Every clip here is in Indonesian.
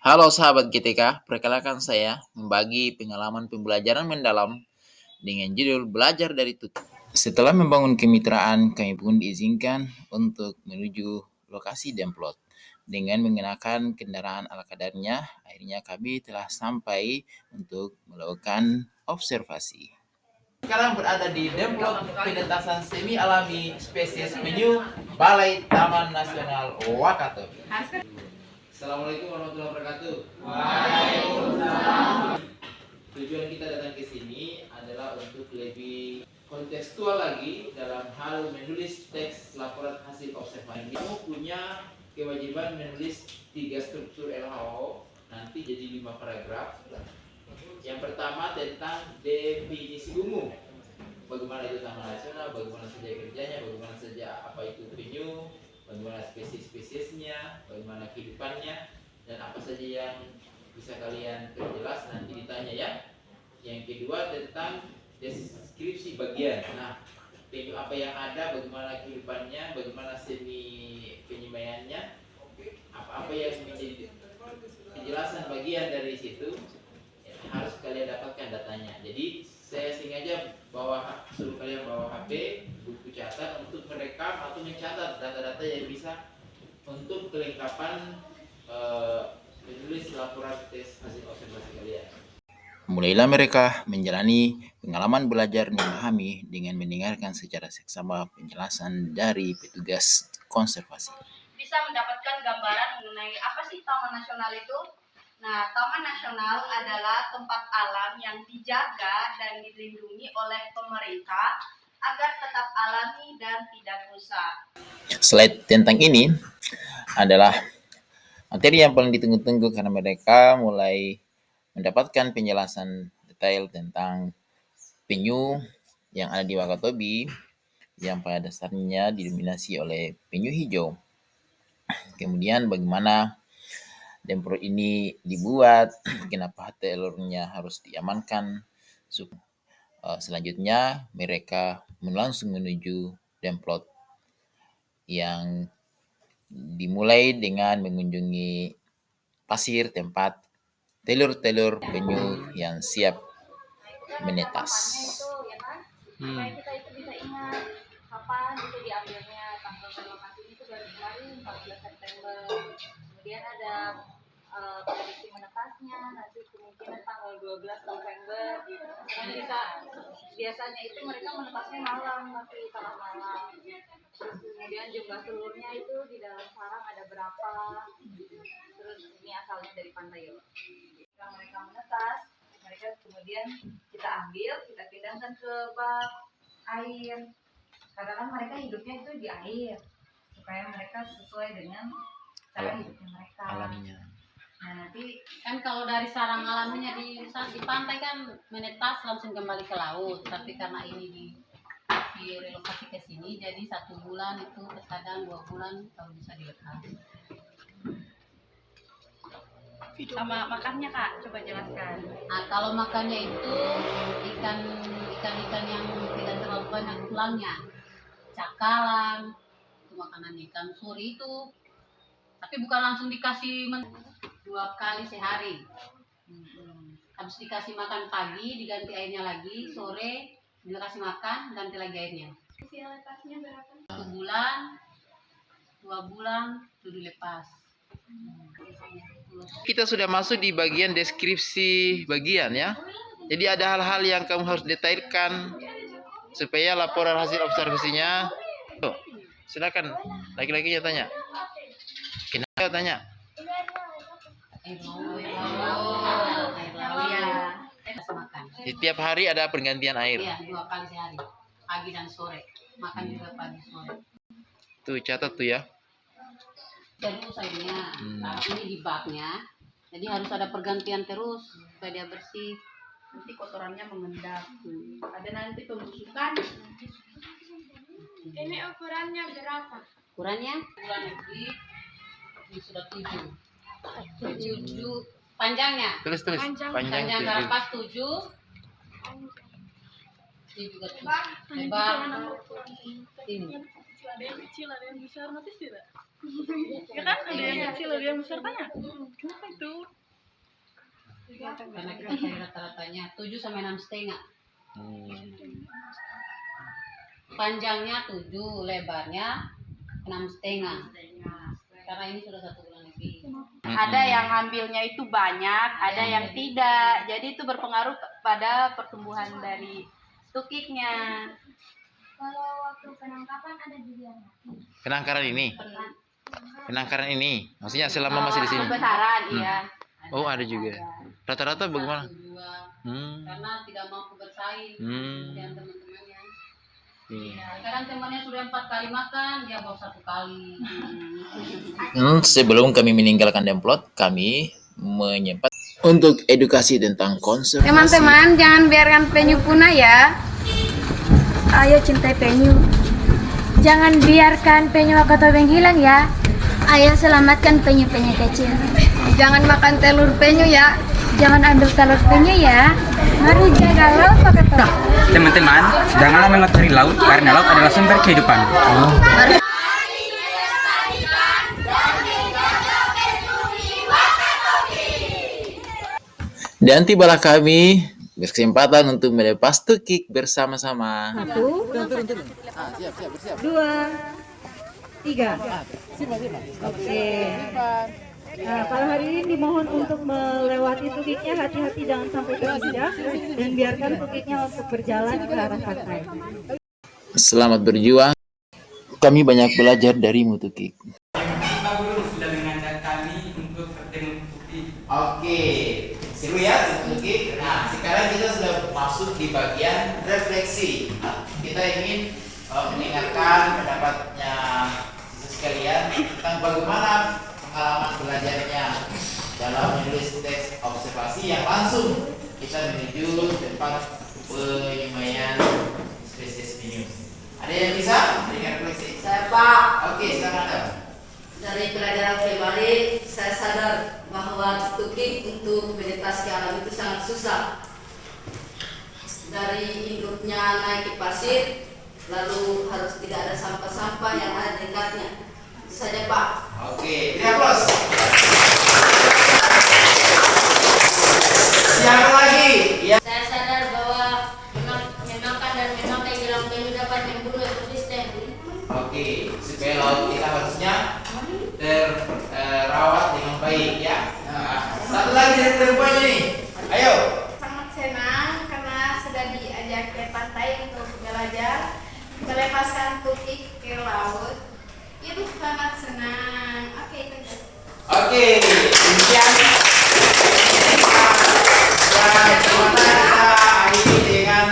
Halo sahabat GTK, perkenalkan saya membagi pengalaman pembelajaran mendalam dengan judul Belajar dari Tutor. Setelah membangun kemitraan, kami pun diizinkan untuk menuju lokasi Demplot. Dengan menggunakan kendaraan ala kadarnya, akhirnya kami telah sampai untuk melakukan observasi. Sekarang berada di Demplot Penetasan Semi Alami Spesies Penyu Balai Taman Nasional Wakatobi. Assalamualaikum warahmatullahi wabarakatuh. Waalaikumsalam. Tujuan kita datang ke sini adalah untuk lebih kontekstual lagi dalam hal menulis teks laporan hasil observasi. Kamu punya kewajiban menulis 3 struktur LHO, nanti jadi 5 paragraf. Yang pertama tentang definisi umum. Bagaimana itu taman nasional, bagaimana saja kerjanya, bagaimana saja apa itu penyu, bagaimana spesies-spesiesnya, bagaimana kehidupannya, dan apa saja yang bisa kalian perjelas nanti ditanya ya. Yang kedua tentang deskripsi bagian. Nah, penyu apa yang ada, bagaimana kehidupannya, bagaimana seni penyemaiannya, apa-apa yang menjadi penjelasan bagian dari situ ya, harus kalian dapatkan datanya. Jadi saya sengaja suruh kalian bawa HP, buku catat untuk merekam atau mencatat data-data yang bisa untuk kelengkapan menulis laporan tes hasil observasi kalian. Mulailah mereka menjalani pengalaman belajar memahami dengan mendengarkan secara seksama penjelasan dari petugas konservasi. Bisa mendapatkan gambaran mengenai apa sih Taman Nasional itu? Nah, Taman Nasional adalah tempat alam yang dijaga dan dilindungi oleh pemerintah agar tetap alami dan tidak rusak. Slide tentang ini adalah materi yang paling ditunggu-tunggu karena mereka mulai mendapatkan penjelasan detail tentang penyu yang ada di Wakatobi yang pada dasarnya didominasi oleh penyu hijau. Kemudian bagaimana Demplot ini dibuat, kenapa telurnya harus diamankan. Selanjutnya mereka langsung menuju Demplot yang dimulai dengan mengunjungi pasir tempat telur-telur penyu yang siap menetas. Supaya kita itu bisa ingat kapan itu diambilnya, tanggal lokasi itu baru kemarin 14 September. Kemudian ada prediksi menetasnya nanti kemungkinan tanggal 12 November. Dan biasanya itu mereka menetasnya malam, tapi tengah malam. Terus kemudian jumlah telurnya itu di dalam sarang ada berapa. Terus ini asalnya dari pantai ya. Ketika mereka menetas, mereka kemudian kita ambil, kita pindahkan ke bak air. Karena kan mereka hidupnya itu di air, supaya mereka sesuai dengan cara hidupnya mereka. Alamnya. Nah, nanti kan kalau dari sarang alaminya di pantai kan menetas langsung kembali ke laut, tapi karena ini direlokasi ke sini jadi 1 bulan itu terkadang 2 bulan kalau bisa dilepas. Sama makannya Kak, coba jelaskan. Nah, kalau makannya itu ikan yang tidak terlalu banyak tulangnya, cakalang, itu makanan ikan suri itu. Tapi bukan langsung dikasih 2 kali sehari. Habis dikasih makan pagi, diganti airnya lagi, sore dikasih makan, ganti lagi airnya. Usia berapa? 1 bulan, 2 bulan, itu dilepas. Kita sudah masuk di bagian deskripsi bagian ya. Jadi ada hal-hal yang kamu harus detailkan supaya laporan hasil observasinya. Tuh, silakan laki-lakinya tanya. Kenapa tanya? Setiap hari ada pergantian air. Iya, 2 kali sehari, pagi dan sore. Makan juga pagi sore. Tuh catat tuh ya. Terus airnya, ini di baknya, jadi harus ada pergantian terus supaya dia bersih. Nanti kotorannya mengendap. Ada nanti pembusukan. Ini ukurannya berapa? Ukurannya bulan ini sudah 7 panjangnya. Tulis. Panjang karapas 7. Ini juga 7. Lebar ini. Ada yang kecil, ada yang besar, notice tidak? Ya kan, ada yang kecil, ada yang besar, tanya. Kenapa itu? karena kita cari rata-ratanya 7 sampai 6,5. Panjangnya 7, lebarnya 6,5. Karena ini sudah 1 bulan lebih. Ada yang ambilnya itu banyak, ada yang tidak. Jadi itu berpengaruh pada pertumbuhan dari tukiknya. Kalau waktu penangkapan ada juga mati. Penangkaran ini. Penangkaran ini. Maksudnya selama masih di sini. Pembesaran, iya. Oh, ada juga. Rata-rata bagaimana? 1, 2. Karena tidak mau bersaing dengan teman-temannya. Iya. Kadang temannya sudah 4 kali makan, dia baru 1 kali. Sebelum kami meninggalkan Demplot, kami menyempat untuk edukasi tentang konservasi. Teman-teman, jangan biarkan penyu punah ya. Ayo cintai penyu. Jangan biarkan penyu akatobeng hilang ya. Ayo selamatkan penyu-penyu kecil. Jangan makan telur penyu ya. Jangan ambil telur penyu ya. Mari jaga laut akatobeng. Teman-teman, janganlah mengotori laut karena laut adalah sumber kehidupan. Dan tibalah kami berkesempatan untuk melepas tukik bersama-sama. 1, 2, 3. Oke. Nah, pada hari ini dimohon untuk melewati tukiknya, hati-hati jangan sampai terinjak dan biarkan tukiknya untuk berjalan ke arah pantai. Selamat berjuang. Kami banyak belajar dari Mutukik. Pak Guru sudah mengajak kami untuk bertemu tukik. Oke, seru ya Mutukik. Nah, sekarang kita sudah masuk di bagian refleksi. Nah, kita ingin mendengarkan pendapatnya siswa sekalian tentang bagaimana pengalaman belajarnya dalam menulis teks observasi yang langsung kita menuju tempat penyemaian spesies penyu. Ada yang bisa mendengar refleksi? Saya Pak, Oke, silakan Anda. dari pelajaran pribadi saya sadar bahwa tukik untuk vegetasi alam itu sangat susah. Dari hidupnya naik ke pasir, lalu harus tidak ada sampah-sampah yang ada di dekatnya. Itu saja Pak. Oke, beri aplaus. Siapa lagi? Ya. Saya sadar bahwa memakan dan memakai gelang penyu dapat membunuh ekosistem. Oke, supaya laut kita harusnya terawat dengan baik ya. Nah, satu lagi dari perempuan ini. Ayo. Sangat senang karena sudah diajak ke pantai untuk belajar melepaskan tukik ke laut. Itu sangat senang. Oke, itu. Oke, demikian. Dan gimana kita akhiri dengan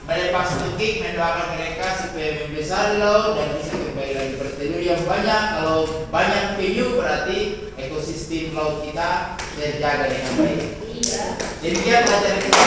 melepas tukik, mendoakan mereka supaya membesar di laut dan bisa kembali lagi bertelur yang banyak. Kalau banyak penyu berarti ekosistem laut kita terjaga dengan baik. Demikian pelajaran kita.